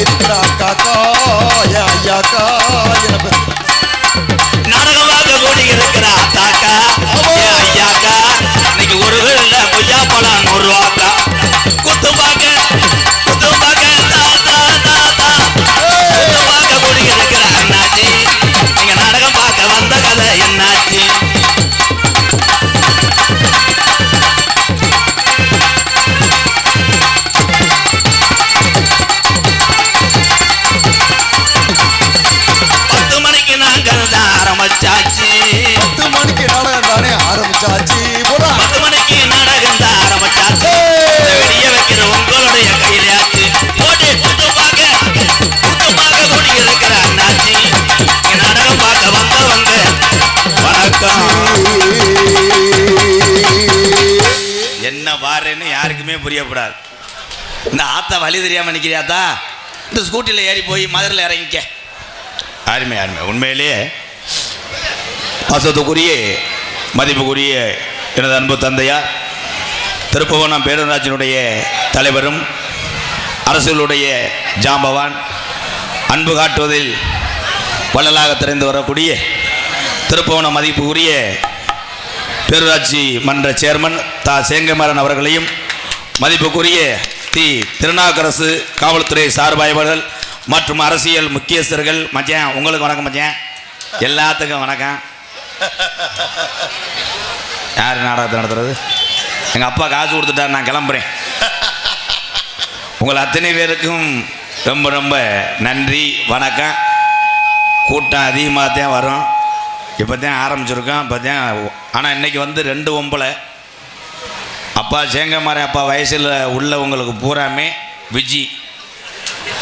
இருக்கிற அக்காக்கா ஐயாக்கா நாடகமாக கூடி இருக்கிற அத்தாக்கா ஐயாக்கா இன்னைக்கு ஒரு இல்ல கொய்யா பழம் 100 ரூபாக்கா குத்து பாக்க கூடி இருக்கிற அண்ணாச்சி நீங்க நாடகம் பார்க்க வந்த கதை என்னாச்சு ஆரம்பிச்சாச்சு 10 மணிக்கு நாடகம் தானே ஆரம்பிச்சாச்சு 10 மணிக்கு நாடகம் தான் ஆரம்பிச்சாச்சு வெளிய வைக்கிற உங்களுடைய கையிலாச்சு போட்டு குத்து பார்க்க கூடி இருக்கிற அண்ணாச்சி நாடகம் பார்க்க வந்தவங்க வணக்கம் என்ன பாருன்னு யாருக்குமே புரியப்படாது இந்த ஆத்தா வழி தெரியாம நிக்கிறியாத்தா இந்த ஸ்கூட்டில ஏறி போய் மதுரையில் இறங்கிக்க யாருமே உண்மையிலேயே பாசத்துக்குரிய மதிப்புக்குரிய எனது அன்பு தந்தையார் திருப்புவனம் பேரூராட்சியினுடைய தலைவரும் அரசுடைய ஜாம்பவான் அன்பு காட்டுவதில் வள்ளலாக திறந்து வரக்கூடிய திருப்புவனம் மதிப்புக்குரிய பேரூராட்சி மன்ற சேர்மன் தா சேங்கமரன் அவர்களையும் மதிப்புக்குரிய திருநாவுக்கரசு காவல்துறை சார்பாய்வர்கள் மற்றும் அரசியல் முக்கியஸ்தர்கள் மச்சான் உங்களுக்கு வணக்கம் மச்சான் எல்லாத்துக்கும் வணக்கம் யார் நாடகத்தை நடத்துறது எங்கள் அப்பா காசு கொடுத்துட்டார் நான் கிளம்புறேன் உங்கள் அத்தனை பேருக்கும் ரொம்ப ரொம்ப நன்றி வணக்கம் கூட்டம் அதிகமாக தான் வரும் இப்போ தான் ஆரம்பிச்சிருக்கோம் இப்போ தான் ஆனால் இன்றைக்கி வந்து 2 ஒம்பளை அப்பா சேங்கமாரி அப்பா வயசில் உள்ளவங்களுக்கு பூராமே விஜி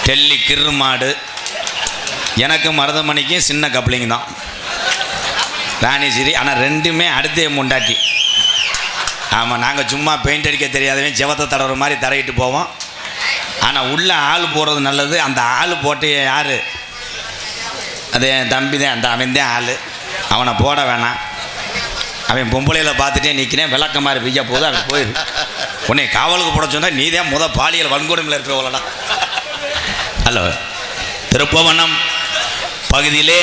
டெல்லி கிரு மாடு எனக்கு மருதமணிக்கும் சின்ன கப்ளிங் தான் ராணிசிரி ஆனால் 2மே அடுத்தே முண்டாட்டி ஆமாம் நாங்கள் சும்மா பெயிண்ட் அடிக்க தெரியாதவன் செவத்தை தடவுற மாதிரி தரையிட்டு போவோம் ஆனால் உள்ளே ஆள் போடுறது நல்லது அந்த ஆள் போட்டு யார் அது என் தம்பி தான் அந்த அவன் தான் ஆள் அவனை போட வேணாம் அவன் பொம்பளையில் பார்த்துட்டே நிற்கிறேன் விளக்க மாதிரி பெய்ய போது அவன் போயிடு உன்னை காவலுக்கு போட சொன்னால் நீ தான் பாலியல் வன்கொடுமையில் இருக்கிறவங்களடா ஹலோ திருப்புவனம் பகுதியிலே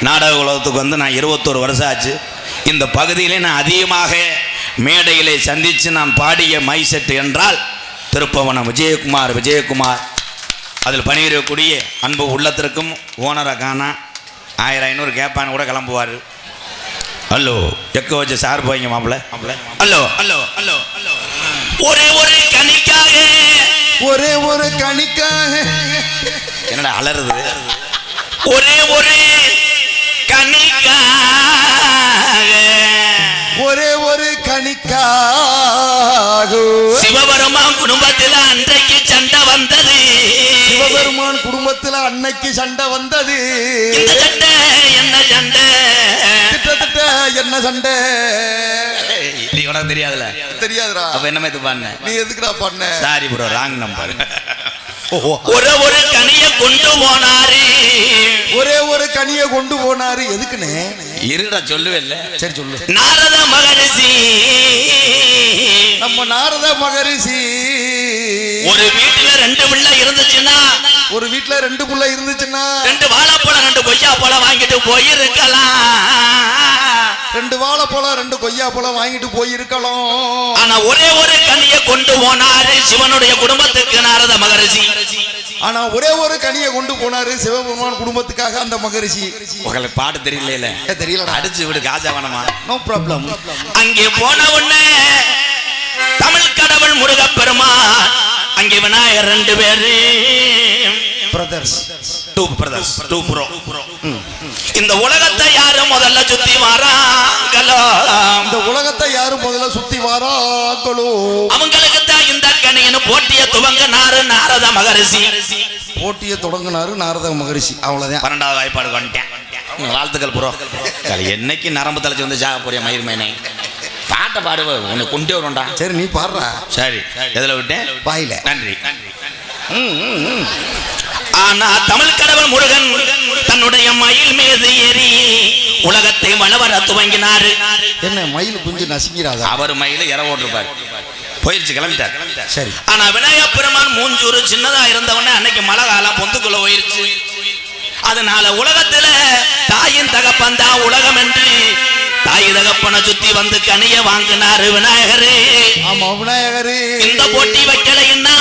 நாடக உலகத்துக்கு வந்து நான் 21 வருஷம் ஆச்சு இந்த பகுதியிலே நான் அதிகமாக மேடைகளை சந்தித்து நான் பாடிய மைசெட் என்றால் திருப்புவனம் விஜயகுமார் அதில் பணியிடக்கூடிய அன்பு உள்ளத்திற்கும் ஓனரை காணா 1500 கேட்பான்னு கூட கிளம்புவார் ஹலோ எக்க வச்சு சார் போய்ங்க மாப்பிள்ள ஹலோ ஒரே ஒரு கணிக்காக என்னடா அலறுது ஒரே கணிக்காக சிவபெருமான் குடும்பத்தில் அன்றைக்கு சண்டை வந்தது சண்டை வந்தது என்ன சண்டை கிட்டத்தட்ட என்ன சண்டை நீ உனக்கு தெரியாதுடா அப்ப என்ன பண்ண நீ எதுக்குடா பண்ண சாரி ப்ரோ ராங் நம்பர் ஒரு கனியை கொண்டு போனாரு ஒரு கனியை கொண்டு போனாரு எதுக்குன்னு இருடா சொல்லுவேல்ல சரி சொல்லு நாரத மகரிஷி நம்ம நாரத மகரிஷி ஒரு வீட்டுல 2 பிள்ளை இருந்துச்சுன்னா 2 வாழைப்பழம் 2 கொய்யா பழம் வாங்கிட்டு போயிருக்கலாம் 2 வாழைப்பழம் 2 கொய்யா பழம் வாங்கிட்டு போயிருக்கலாம் ஆனா ஒரு கனியை கொண்டு போனாரு சிவனுடைய குடும்பத்துக்கு நாரத மகரிஷி ஆனா ஒரு கனியை கொண்டு போனாரு சிவபெருமான் குடும்பத்துக்காக அந்த மகரிஷி உங்களுக்கு பாட்டு தெரியல அடிச்சு விடு காஜா வேணாமா நோ ப்ராப்ளம் அங்கே போன உடனே தமிழ் கடவுள் முருகப்பெருமான் அங்கே விநாயகர் 2 பேரு பிரதர்ஸ் 2 ப்ரோ இந்த உலகத்தை யாரு முதல்ல சுத்தி வராங்களோ அவங்களுக்கு தான் இந்த கணியன்னு போட்டிய துவங்கினாரு நாரத மகரிஷி அவ்வளவுதான் 12வது வாய்ப்பாடு வந்துட்டேன் வாழ்த்துக்கள் ப்ரோ என்னைக்கு நரம்பு தலைச்சு வந்து ஜாக போறிய மயிர்மேனை பாட்டை பாடுவ உன்னை கொண்டே வரும்டா சரி நீ பாடுறா சரி எதுல விட்டேன் வாயில நன்றி ஆனா தமிழ் கடவுள் முருகன் தன்னுடைய மயில் மீது ஏறி உலகத்தை வளவர துவங்கினாரு என்ன மயில் குஞ்சு நசுங்கிறாத அவர் மயில இற ஓட்டிருப்பார் போயிடுச்சு கிளம்பிட்டார் சரி ஆனா விநாயகப் பெருமான் மூஞ்சூறு சின்னதா இருந்தவனே அன்னைக்கு மழை காலம் அதனால உலகத்துல தாயின் தகப்பன் தான் உலகம் என்று தாய் தகப்பனை சுத்தி வந்து கனிய வாங்கினாரு விநாயகரே. ஆமா விநாயகரே. இந்த போட்டி வைக்கலைன்னா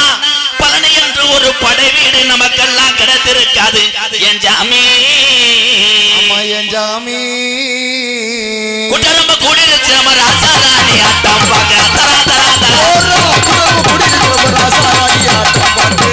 பழனி என்று ஒரு படை வீடு நமக்கெல்லாம் கிடைத்திருக்காது. என் ஜாமி என் ஜாமி குட்டரம்ப கூடிருச்சு நம்ம ராசாராணி ஆட்டம் பார்க்க ராசாராணி ஆட்டம் பார்த்து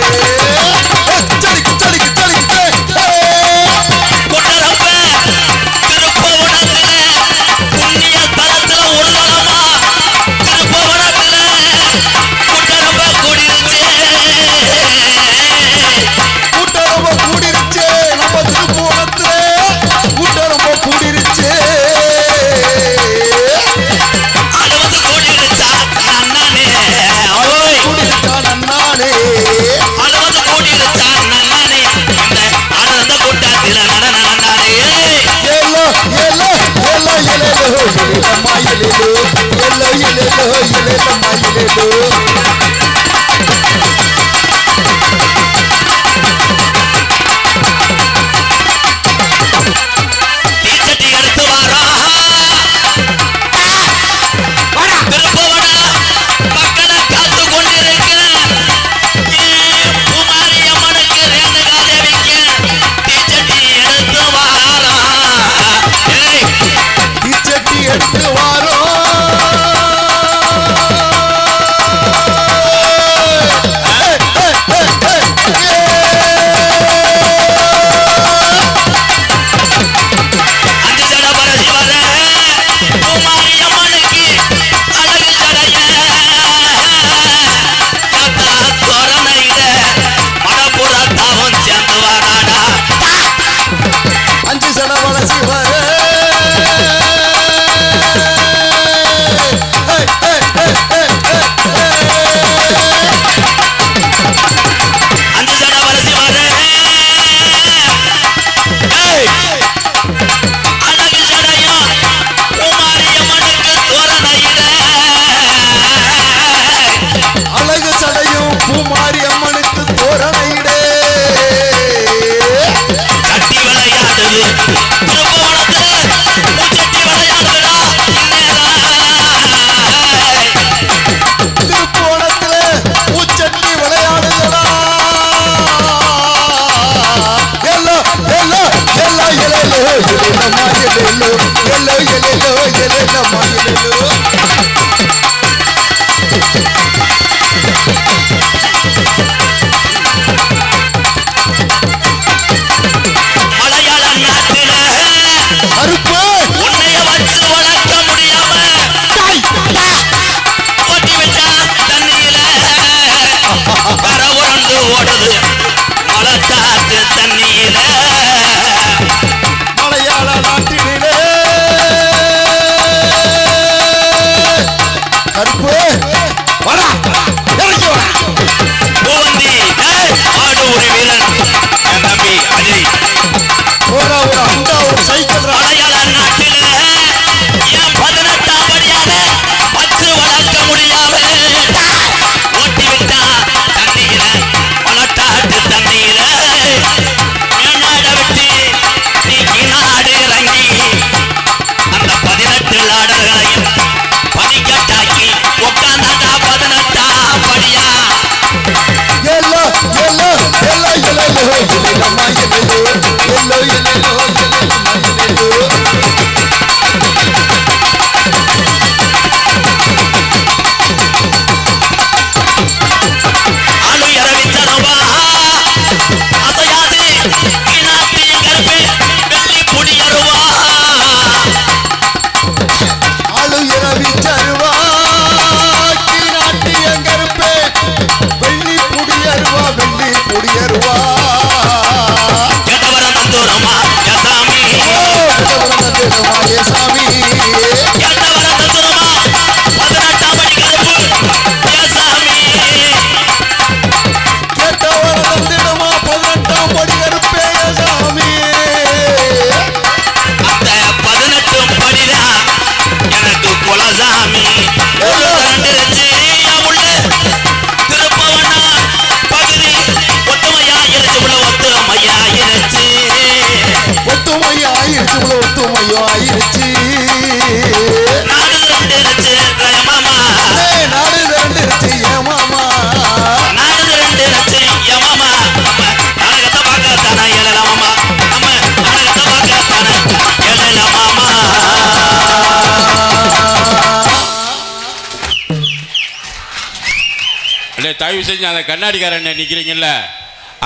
செஞ்சு அந்த கண்ணாடிக்காரன் நிற்கிறீங்கல்ல,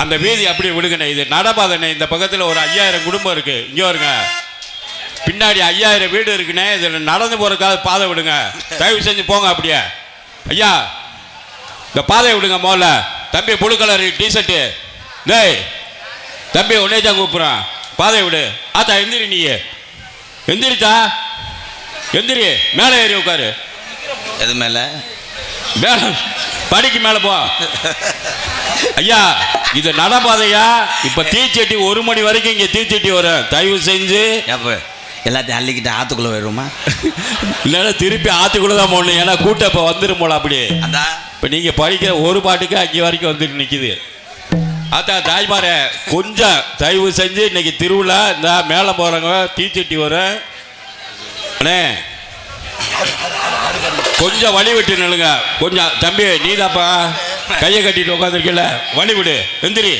அந்த வீதி அப்படி விடுங்கண்ணே. இது நடப்பாதண்ணே. இந்த பக்கத்தில் ஒரு 5000 குடும்பம் இருக்குது. இங்கே வருங்க, பின்னாடி 5000 வீடு இருக்குண்ணே. இதில் நடந்து போகிறதுக்காக பாதை விடுங்க. தயவு செஞ்சு போங்க அப்படியே. ஐயா, இந்த பாதையை விடுங்க முதல்ல. தம்பி புழு கலர் டிஷர்ட்டு, டேய் தம்பி உன்னே தான் கூப்பிட்றான், பாதையை விடு. ஆத்தா எந்திரி, நீ எந்திரித்தா எந்திரி, மேலே ஏறி உட்காரு. எது மேலே? மேலே படிக்கு மேலே போ. ஐயா, இது நடப்பாதையா? இப்போ தீச்சட்டி 1 மணி வரைக்கும் இங்கே தீச்சட்டி வரும். தயவு செஞ்சு அப்போ எல்லாத்தையும் அள்ளிக்கிட்டு ஆற்றுக்குள்ளே வருமா? இல்லைன்னா திருப்பி ஆற்றுக்குள்ளே தான் போடணும். ஏன்னா கூட்டம் இப்போ வந்துடும் போல. அப்படியே அதான் இப்போ நீங்கள் படிக்கிற ஒரு பாட்டுக்கு அங்கே வரைக்கும் வந்துட்டு நிற்கிது. அதான் தாய்மாரே, கொஞ்சம் தயவு செஞ்சு இன்னைக்கு திருவிழா, இந்த மேலே போகிறவங்க தீச்சட்டி வரும் அண்ணே, கொஞ்சம் வழி விட்டு நில்லுங்க. கொஞ்சம் தம்பி, நீ தான்ப்பா கையை கட்டிட்டு உட்காந்துருக்கல, வழி விடு. எந்திரி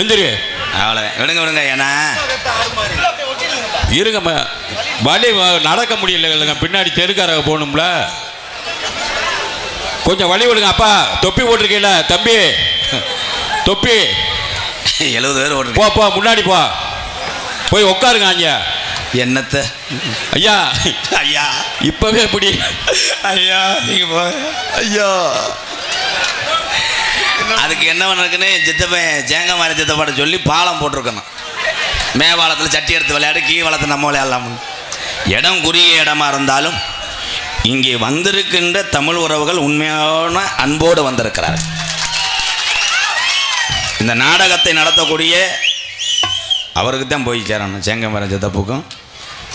எந்திரி. அவ்வளோதான், விடுங்க விடுங்க. ஏன்னா இருங்கம்மா, வழி நடக்க முடியல இல்லைங்க, பின்னாடி தெருக்காரங்க போகணும்ல. கொஞ்சம் வழி விடுங்க. அப்பா தொப்பி போட்டிருக்கீங்கள தம்பி, தொப்பி 70 பேர் ஓட்டு. போ போ, முன்னாடி போ, போய் உட்காருங்க. ஐயா என்னத்தை? ஐயா ஐயா இப்பவே எப்படி? ஐயா நீங்க போ. ஐயா அதுக்கு என்ன பண்ணுறதுக்குன்னு சித்தப்பன் ஜேங்கமாரி சித்தப்பாட்ட சொல்லி பாலம் போட்டிருக்கணும். மேவாளத்தில் சட்டி எடுத்து விளையாடு, கீழ் நம்ம விளையாடலாம். இடம் குறுகிய இடமா இருந்தாலும் இங்கே வந்திருக்கின்ற தமிழ் உறவுகள் உண்மையான அன்போடு வந்திருக்கிறார்கள். இந்த நாடகத்தை நடத்தக்கூடிய அவருக்கு தான் போய் சேரணும். சேங்கமர சித்தப்புக்கும்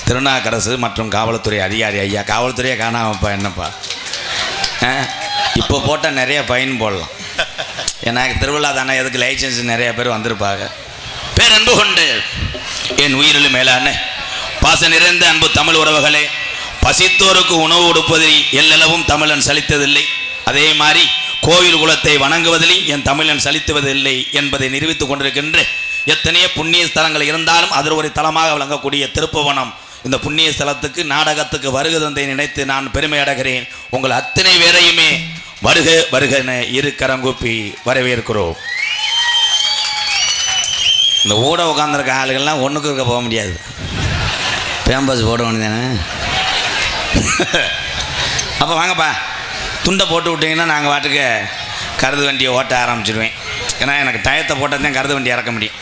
திருநாக்கரசு மற்றும் காவல்துறை அதிகாரி. ஐயா காவல்துறையை காணாமப்பா, என்னப்பா இப்போ போட்டால் நிறைய ஃபைன் போடலாம். ஏன்னா திருவிழா தானே, எதுக்கு லைசன்ஸ் நிறைய பேர் வந்திருப்பாங்க. பேரன்பு கொண்டு என் உயிரிலும் மேலான பாச நிறைந்த அன்பு தமிழ் உறவுகளே, பசித்தோருக்கு உணவு கொடுப்பதில் எல்லளவும் தமிழன் சலித்ததில்லை. அதே மாதிரி கோவில் குலத்தை வணங்குவதில் என் தமிழன் சலித்துவதில்லை என்பதை நிரூபித்துக் கொண்டிருக்கின்ற எத்தனையோ புண்ணிய ஸ்தலங்கள் இருந்தாலும் அதில் ஒரு தலமாக விளங்கக்கூடிய திருப்புவனம், இந்த புண்ணிய ஸ்தலத்துக்கு நாடகத்துக்கு வருகை தந்தை நினைத்து நான் பெருமை அடைகிறேன். உங்கள் அத்தனை பேரையுமே வருக வருகன இரு கரங்கூப்பி வரவேற்கிறோம். இந்த ஊட உட்காந்துருக்க ஆளுகள்லாம் ஒன்றுக்கு இருக்க போக முடியாது. பேம்பஸ் போட வேண்டியதானே. அப்போ வாங்கப்பா, துண்டை போட்டு விட்டிங்கன்னா நாங்கள் வாட்டுக்கு கருது வண்டியை ஓட்ட ஆரம்பிச்சிடுவேன். ஏன்னா எனக்கு டயத்தை போட்டால் தான் கருது வண்டி இறக்க முடியும்.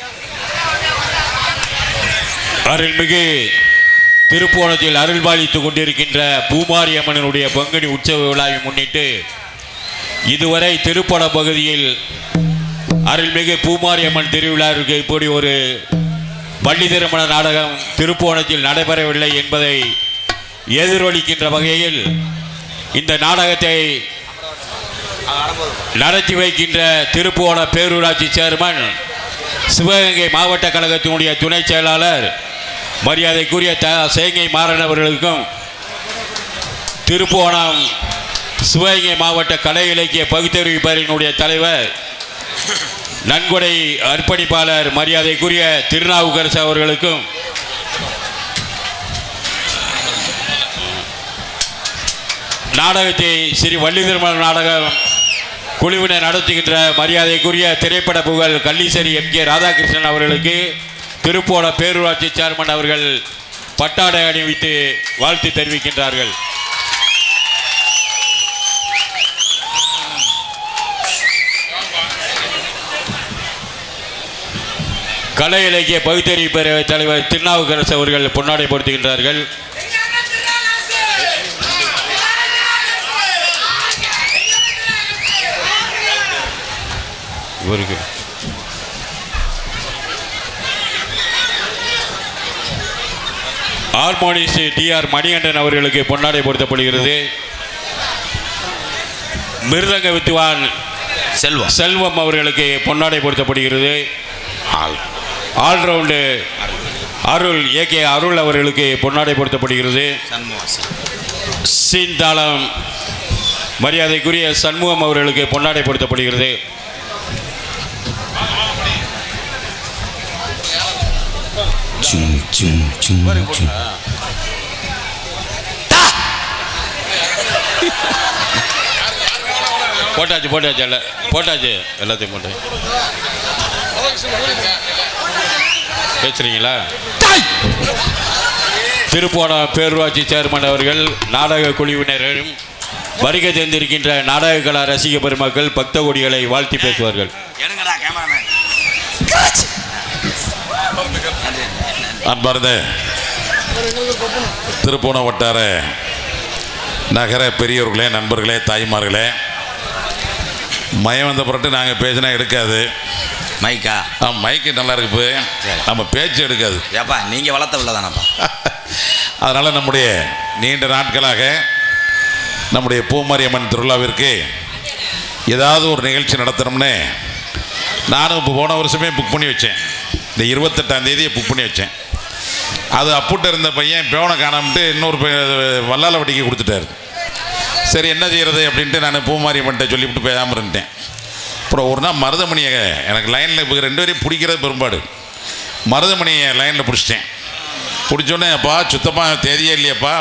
அருள்மிகு திருப்போணத்தில் அருள்பாலித்துக் கொண்டிருக்கின்ற பூமாரி அம்மனுடைய பங்குனி உற்சவ விழாவை முன்னிட்டு இதுவரை திருப்போண பகுதியில் அருள்மிகு பூமாரி அம்மன் திருவிழாவிற்கு இப்படி ஒரு பள்ளி திருமண நாடகம் திருப்போணத்தில் நடைபெறவில்லை என்பதை எதிரொலிக்கின்ற வகையில் இந்த நாடகத்தை நடத்தி வைக்கின்ற திருப்புவன பேரூராட்சி சேர்மன், சிவகங்கை மாவட்ட கழகத்தினுடைய துணை செயலாளர் மரியாதைக்குரிய சேங்கை மாறன் அவர்களுக்கும், திருப்புவனம் சிவகங்கை மாவட்ட கலை இலக்கிய பகுத்தறிவிப்பரினுடைய தலைவர் நன்கொடை அர்ப்பணிப்பாளர் மரியாதைக்குரிய திருநாவுக்கரசு அவர்களுக்கும், நாடகத்தை ஸ்ரீ வள்ளி திருமண நாடகம் குழுவினை நடத்துகின்ற மரியாதைக்குரிய திரைப்பட புகழ் கள்ளீசரி MK ராதாகிருஷ்ணன் அவர்களுக்கு திருப்போண பேரூராட்சி சேர்மன் அவர்கள் பட்டாடை அணிவித்து வாழ்த்து தெரிவிக்கின்றார்கள். கலை இலக்கிய பகுத்தறிவு பேரவைத் தலைவர் திருநாவுக்கரசு அவர்கள் பொன்னாடை பொருத்துகின்றார்கள். இவருக்கு ஹார்மோனிஸ்ட் DR மணிகண்டன் அவர்களுக்கு பொன்னாடை பொருத்தப்படுகிறது. மிருதங்க வித்துவான் செல்வம் அவர்களுக்கு பொன்னாடை பொருத்தப்படுகிறது. ஆல்ரவுண்டு அருள் AK அருள் அவர்களுக்கு பொன்னாடை பொருத்தப்படுகிறது. சீன்தாளம் மரியாதைக்குரிய சண்முகம் அவர்களுக்கு பொன்னாடை பொருத்தப்படுகிறது. போட்டாச்சு எல்லாத்தையும் போட்டு பேசுறீங்களா? திருப்போணம் பேரூராட்சி சேர்மன் அவர்கள் நாடக குழுவினரும் வருகை தந்திருக்கின்ற நாடக கலா ரசிக பெருமக்கள் பக்த கொடிகளை வாழ்த்தி பேசுவார்கள். அன்பார்ந்த திருப்போணம் வட்டார நகர பெரியவர்களே, நண்பர்களே, தாய்மார்களே, மயம் வந்த புரட்டு நாங்கள் பேசினா எடுக்காது. மைக்கா? மைக்கு நல்லா இருக்கு, நம்ம பேச்சு எடுக்காது. ஏப்பா நீங்கள் வளர்த்த உள்ளதானப்பா. அதனால் நம்முடைய நீண்ட நாட்களாக நம்முடைய பூமாரியம்மன் திருவிழாவிற்கு ஏதாவது ஒரு நிகழ்ச்சி நடத்தணும்னு நானும் இப்போ போன வருஷமே புக் பண்ணி வச்சேன். இந்த 28ஆம் தேதியை புக் பண்ணி வச்சேன். அது அப்புட்ட இருந்த பையன் பேவனை காணாமட்டு இன்னொரு வல்லால வட்டிக்கு கொடுத்துட்டாரு. சரி என்ன செய்கிறது அப்படின்ட்டு நான் பூமாரியம்மன்ட்ட சொல்லிவிட்டு பேசாமல் இருந்தேன். அப்புறம் ஒரு நாள் மருதமணியை எனக்கு லைனில் இப்போ 2 பேரையும் பிடிக்கிறது பெரும்பாடு. மருதமணியை லைனில் பிடிச்சிட்டேன். பிடிச்சோன்னே அப்பா சுத்தமாக தேதியே இல்லையப்பா,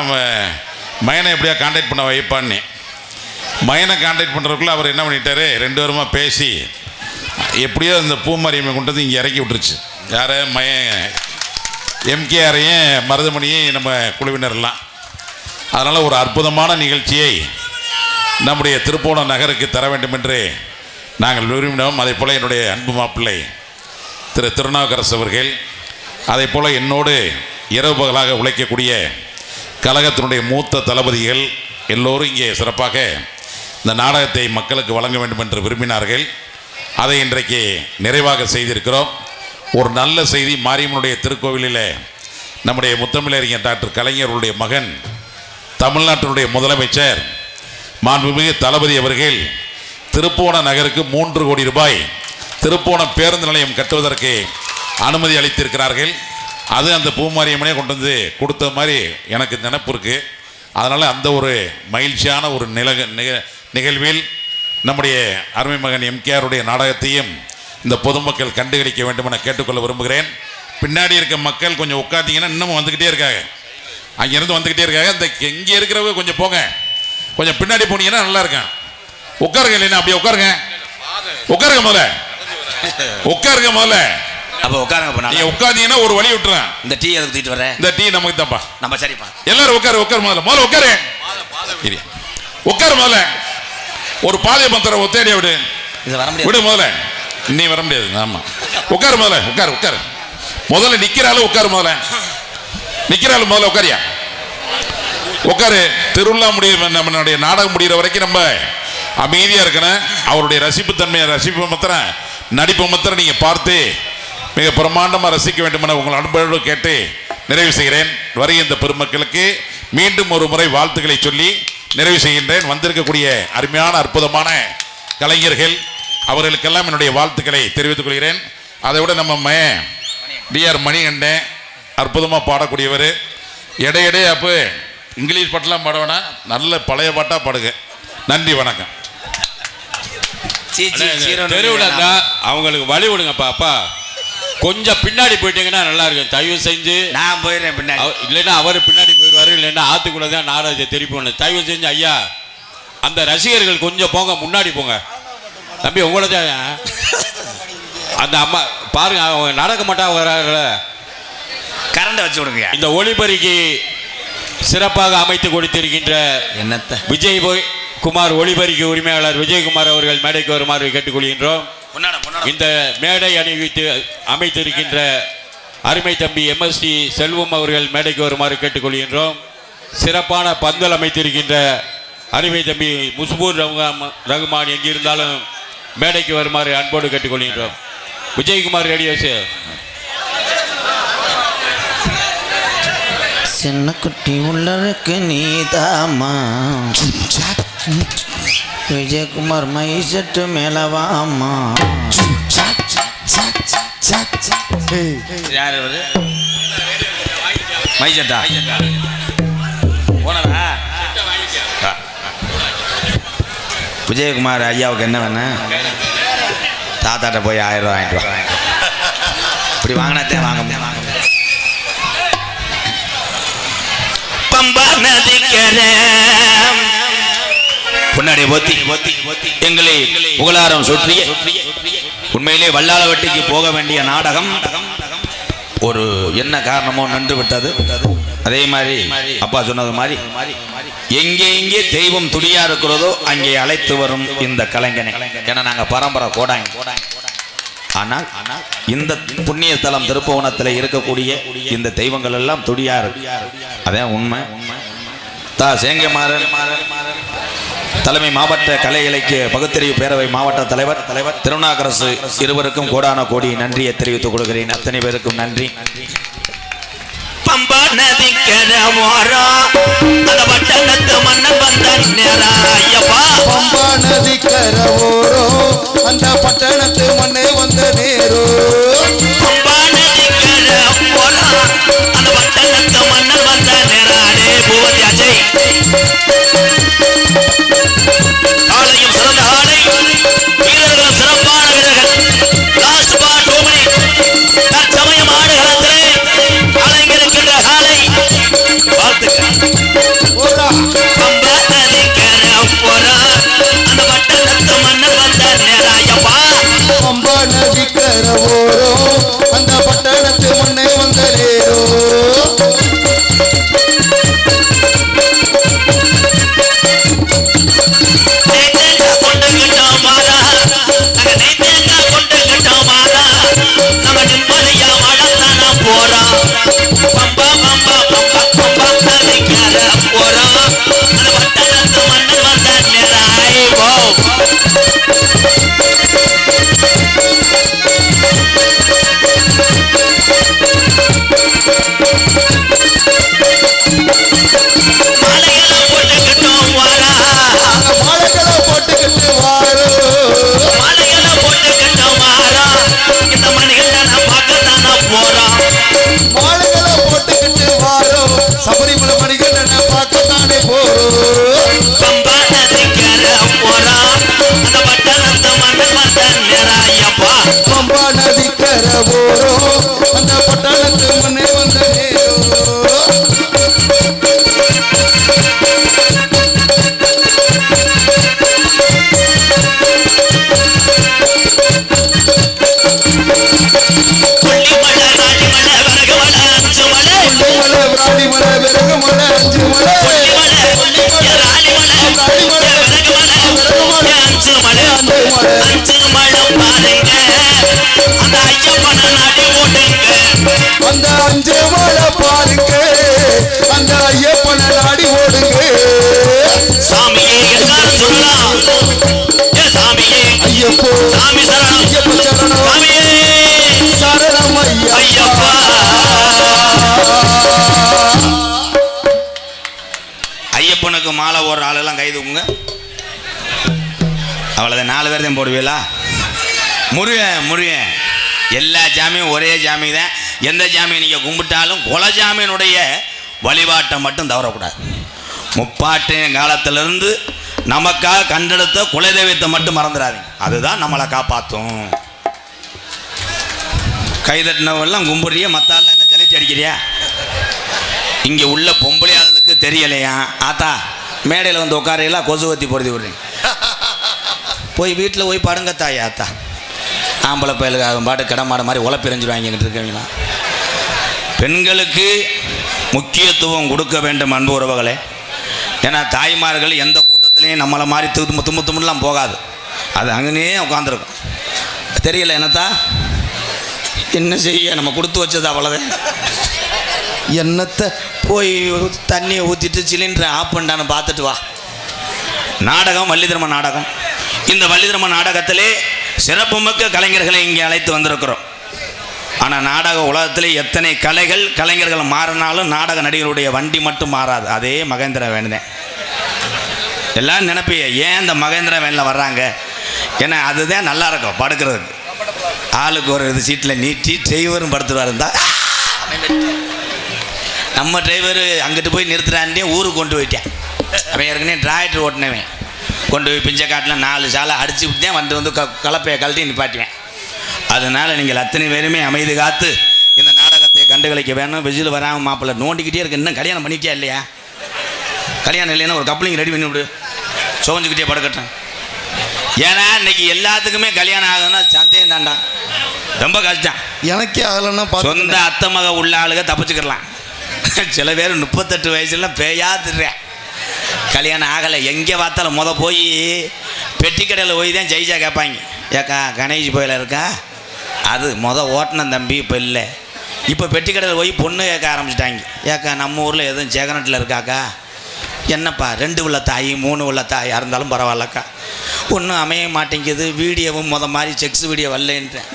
மயனை எப்படியா கான்டாக்ட் பண்ண வைப்பான்னு. மயனை கான்டாக்ட் பண்ணுறதுக்குள்ள அவர் என்ன பண்ணிட்டாரு, 2 பேருமா பேசி எப்படியோ இந்த பூமாரியம்மை கொண்டு வந்து இங்கே இறக்கி விட்டுருச்சு. யார்? மயன் எம்கேஆரையும் மருதமணியும் நம்ம குழுவினர்லாம். அதனால் ஒரு அற்புதமான நிகழ்ச்சியை நம்முடைய திருப்போணம் நகருக்கு தர வேண்டும் என்று நாங்கள் விரும்பினோம். அதே போல் என்னுடைய அன்பு மாப்பிள்ளை திரு திருநாவுக்கரசு அவர்கள், அதே போல் என்னோடு இரவு பகலாக உழைக்கக்கூடிய கழகத்தினுடைய மூத்த தளபதிகள் எல்லோரும் இங்கே சிறப்பாக இந்த நாடகத்தை மக்களுக்கு வழங்க வேண்டும் என்று விரும்பினார்கள். அதை இன்றைக்கு நிறைவாக செய்திருக்கிறோம். ஒரு நல்ல செய்தி, மாரியம்மனுடைய திருக்கோவிலில் நம்முடைய முத்தமிழறிஞர் டாக்டர் கலைஞருடைய மகன் தமிழ்நாட்டினுடைய முதலமைச்சர் மாண்புமிகு தளபதி அவர்கள் திருப்போண நகருக்கு 3 கோடி ரூபாய் திருப்போணம் பேருந்து நிலையம் கட்டுவதற்கு அனுமதி அளித்திருக்கிறார்கள். அது அந்த பூமாரியம்மனே கொண்டு வந்து கொடுத்த மாதிரி எனக்கு நினைப்பு இருக்குது. அதனால் அந்த ஒரு மகிழ்ச்சியான ஒரு நிகழ்வில் நம்முடைய அருமை மகன் எம்கேஆருடைய நாடகத்தையும் இந்த பொதுமக்கள் கண்டுகளிக்க வேண்டும் என கேட்டுக்கொள்ள விரும்புகிறேன். பின்னாடி இருக்க மக்கள் கொஞ்சம் உட்காந்தீங்கன்னா இன்னமும் வந்துக்கிட்டே இருக்காங்க, அங்கேருந்து வந்துக்கிட்டே இருக்காங்க. இந்த இங்கே இருக்கிறவங்க கொஞ்சம் போங்க, கொஞ்சம் பின்னாடி போனீங்கன்னா நல்லா இருக்கும். உட்காருங்க, இல்லைன்னா அப்படியே உட்காருங்க, உட்காருங்க முதல்ல, உட்காருங்க முதல்ல. அப்போ உட்காருங்க. நீங்க உட்காந்தீங்கன்னா ஒரு வழி விட்டுறேன். இந்த டீ எதுக்கு தூக்கிட்டு வரேன்? இந்த டீ நமக்கு தான்ப்பா. நம்ம சரிப்பா. எல்லாரும் உட்காரு, உட்காரு முதல்ல, முதல்ல உட்காரு, உட்காரு முதல்ல. ஒரு பாதை மந்திரம் ஒத்தேடி விடு, இது வர முடியாது, விடு முதல்ல. நீ வர முடியாது. ஆமா, உட்காரு முதல்ல, உட்காரு, உட்காரு முதல்ல. நிக்கிறாலும் உட்காரு முதல்ல, நிக்கிறாலும் முதல்ல உட்காரியா, உட்காரு. திருவிழா நம்மளுடைய நாடகம் முடிகிற வரைக்கும் நம்ம அமைதியா இருக்கணும். அவருடைய ரசிப்பு தன்மையை, ரசிப்பு மாத்திரம், நடிப்பு மாத்திரம் நீங்க பார்த்து மிக பிரமாண்டமாக ரசிக்க வேண்டும் என உங்கள் அன்போடு கேட்டு நிறைவு செய்கிறேன். வருகின்ற பெருமக்களுக்கு மீண்டும் ஒரு முறை வாழ்த்துக்களை சொல்லி நிறைவு செய்கின்றேன். வந்திருக்கக்கூடிய அருமையான அற்புதமான கலைஞர்கள் அவர்களுக்கெல்லாம் என்னுடைய வாழ்த்துக்களை தெரிவித்துக் கொள்கிறேன். அதை விட நம்ம டிஆர் மணிகண்டன் அற்புதமாக பாடக்கூடியவர். இடையிடையே அப்போ இங்கிலீஷ் பாட்டெல்லாம் பாடுவேனா, நல்ல பழைய பாட்டாக பாடுங்க. நன்றி, வணக்கம். தெருவில் அவங்களுக்கு வழி விடுங்கப்பா. அப்பா கொஞ்சம் பின்னாடி போயிட்டீங்கன்னா நல்லா இருக்கும். தயவு செஞ்சு நான் போயிடுறேன் பின்னாடி, இல்லைன்னா அவர் பின்னாடி போயிடுவாரு, இல்லைன்னா ஆத்துக்குள்ள தான் நாடகத்தை திருப்பி ஒன்று. தயவு செஞ்சு ஐயா, அந்த ரசிகர்கள் கொஞ்சம் போங்க, முன்னாடி போங்க. தம்பி உங்களை தான் அந்த அம்மா பாருங்க, அவங்க நடக்க மாட்டாங்க, வராங்கல்ல, கரண்டை வச்சு விடுங்க. இந்த ஒளிபரிக்கு சிறப்பாக அமைத்து கொடுத்திருக்கின்ற என்னத்த விஜய் குமார் ஒளிபரிக்கு உரிமையாளர் விஜயகுமார் அவர்கள் மேடைக்கு வருமாறு கேட்டுக்கொள்கின்றோம். இந்த மேடை அமைத்திருக்கின்ற அருமை தம்பி MST செல்வம் அவர்கள் மேடைக்கு வருமாறு கேட்டுக்கொள்கின்றோம். சிறப்பான பந்தல் அமைத்திருக்கின்ற அருமை தம்பி முஸ்பூர் ரகுமான் எங்கிருந்தாலும் மேடைக்கு வருமாறு அன்போடு கேட்டுக்கொள்கின்றோம். விஜயகுமார் ரேடியோஸ். சின்ன குட்டி உள்ளருக்கு நீதாமா, விஜயகுமார் மைசட்டு மேலவாமா. யார் மைசட்டா போனதா? விஜயகுமார் ஐயாவுக்கு என்ன வேணும்? தாத்தாட்ட போய் 1000 ரூபா வாங்கிட்டு வா. இப்படி வாங்கினாத்தே வாங்க முடியும். பம்பா நதிக்கரை பொன்னாடி போத்தி எங்களை புகழாரம் சுற்றிய உண்மையிலே வல்லாளவட்டிக்கு போக வேண்டிய நாடகம் ஒரு என்ன காரணமோ நின்று விட்டது. அதே மாதிரி அப்பா சொன்னது மாதிரி எங்கே எங்கே தெய்வம் துடியா இருக்கிறதோ அங்கே அழைத்து வரும் இந்த கலைஞனை. ஏன்னா நாங்க பரம்பரை கோடாங்க. ஆனால் இந்த புண்ணிய தலம் திருப்புவனத்தில் இருக்கக்கூடிய இந்த தெய்வங்கள் எல்லாம் துடியா இருக்கு. அதான் உண்மை. சேங்கமாறன் தலைமை மாவட்ட கலை இலக்கிய பகுத்தறிவு பேரவை மாவட்ட தலைவர் திருநாகரசு இருவருக்கும் கோடான கோடி நன்றியை தெரிவித்துக் கொள்கிறேன். அத்தனை பேருக்கும் நன்றி. பம்பா நதிக்கர ஓரம் அந்த பட்டணத்து மன்னன் வந்த நேராயப்பா. பம்பா நதிக்கர ஓரம் அந்த பட்டணத்து மண்ணே வந்த நேரோ. பம்பா நதிக்கர ஓரம் அந்த பட்டணத்து மன்னன் வந்த நேரானே பூவதி அஜய். காலையும் சிறந்த ஆலை, வீரர்கள் சிறப்பான வீரர்கள். லாஸ்ட் பார் 2 மினிட். தற்சமயம் ஆடுகளத்திலே அலைங்கிருக்கின்ற காலை வாழ்த்துக்கள். பம்பா நதிக்கர ஓரம் அந்த பட்டணத்து மன்னன் வந்த நேராயப்பா. பம்பா நதிக்கர ஓரம் அந்த பட்டணத்து மண்ணே வந்த நேரோ. சபரிமலை மணிகண்டனை பார்க்கத்தானே போறோம். பம்பா நதிக்கர ஓரம் அந்த பட்டணத்து மன்னன் வந்த நேராயப்பா. பம்பா நதிக்கர ஓரம் அந்த பட்டணத்து மண்ணே வந்த நேரோ. அந்த 5 மலை பாருங்க, அந்த ஐயப்பனை நாடி ஓடுங்க. சாமியே எல்லாரும் சொல்லலாம். சாமியே ஐயப்போ சாமி சரணம். ஐயப்ப சரணம். சாமியே சரணம் ஐயப்பா. ஐயப்பனுக்கு மாலை போடுற ஆளெல்லாம் கை தூக்குங்க. அவ்வளோதான், 4 பேர் தான் போடுவீங்களா? முருகன் எல்லா ஜாமியும் ஒரே ஜாமி தான். எந்த ஜாமியை நீங்கள் கும்பிட்டாலும் குலஜாமியினுடைய வழிபாட்டை மட்டும் தவறக்கூடாது. முப்பாட்டு காலத்திலிருந்து நமக்காக கண்டெடுத்த குலதெய்வத்தை மட்டும் மறந்துடாதீங்க. அதுதான் நம்மளை காப்பாற்றும். கைதட்டினவெல்லாம் கும்பிடுறிய, மத்தால என்ன ஜலிச்சு அடிக்கிறியா? இங்கே உள்ள பொம்பளை ஆளுக்கு தெரியலையா? ஆத்தா மேடையில் வந்து உட்காரையெல்லாம் கொசுவத்தி பொருதி விடுறீங்க. போய் வீட்டில் போய் படுங்க தாய். ஆத்தா ஆம்பளை பயலுக்கு அவன் பாட்டு கடமாட மாதிரி உழப்பிரிஞ்சிடுவாங்கிட்டு இருக்கீங்களா? பெண்களுக்கு முக்கியத்துவம் கொடுக்க வேண்டும் அன்பு உறவுகளே. ஏன்னா தாய்மார்கள் எந்த கூட்டத்திலையும் நம்மளை மாதிரி தும்முலாம் போகாது. அது அங்கேயே உட்காந்துருக்கும். தெரியல என்னத்தா என்ன செய்ய, நம்ம கொடுத்து வச்சது அவ்வளோதான். என்னத்தை போய் தண்ணியை ஊற்றிட்டு சிலிண்டரை ஆஃப் பண்ணிட்டான்னு பார்த்துட்டு வா. நாடகம் வள்ளிதிரும நாடகம். இந்த வள்ளிதிரும நாடகத்திலே சிறப்புமிக்க கலைஞர்களை இங்கே அழைத்து வந்திருக்கிறோம். ஆனால் நாடக உலகத்திலே எத்தனை கலைஞர்கள் மாறினாலும் நாடக நடிகருடைய வண்டி மட்டும் மாறாது. அதே மகேந்திர வேணுதேன். எல்லாம் நினைப்பிய ஏன் இந்த மகேந்திர வேனில் வர்றாங்க? ஏன்னா அதுதான் நல்லா இருக்கும் படுக்கிறதுக்கு. ஆளுக்கு ஒரு இது சீட்டில் நீட்டி டிரைவரும் படுத்துருவார். இருந்தால் நம்ம டிரைவர் அங்கிட்டு போய் நிறுத்துறான்டே ஊருக்கு கொண்டு போயிட்டேன். அவன் ஏற்கனவே டிராக்டர் ஓட்டினவன் கொண்டு போய் பிஞ்சக்காட்டில் 4 சாலை அடிச்சு விட்டேன். வந்து கலப்பையை கழட்டி நிப்பாட்டுவேன். அதனால் நீங்கள் அத்தனை பேருமே அமைதி காத்து இந்த நாடகத்தை கண்டுகளிக்க வேணும். வெஜில் வராமல் மாப்பிள்ளை நோண்டிக்கிட்டே இருக்கு. இன்னும் கல்யாணம் பண்ணிட்டியா இல்லையா? கல்யாணம் இல்லைன்னா ஒரு கப்ளிங் ரெடி பண்ணி விடு. சோஞ்சுக்கிட்டே படுக்கட்டும். ஏன்னா இன்னைக்கு எல்லாத்துக்குமே கல்யாணம் ஆகுதுன்னா சந்தேகம் தாண்டா, ரொம்ப கஷ்டம். எனக்கே ஆகலைன்னா சொந்த அத்தை மக உள்ள ஆளுக தப்பிச்சுக்கலாம். சில பேர் 38 வயசுல பேயாத்துறேன், கல்யாணம் ஆகலை. எங்கே பார்த்தாலும் போய் பெட்டி கடையில் போய் தான் ஜெயிச்சா கேட்பாங்க. ஏக்கா கணேஷ் கோயில இருக்கா? அது ஓட்டின தம்பி இப்போ இல்லை. இப்போ பெட்டி கடையில் போய் பொண்ணு கேட்க ஆரம்பிச்சிட்டாங்க. ஏக்கா நம்ம ஊரில் எதுவும் ஜெகனட்டில் இருக்காக்கா? என்னப்பா 2 உள்ள தாய் 3 உள்ள தாயாக இருந்தாலும் பரவாயில்லக்கா, ஒன்றும் அமைய மாட்டேங்குது. வீடியோவும் மாதிரி செக்ஸ் வீடியோ வரலன்றேன்.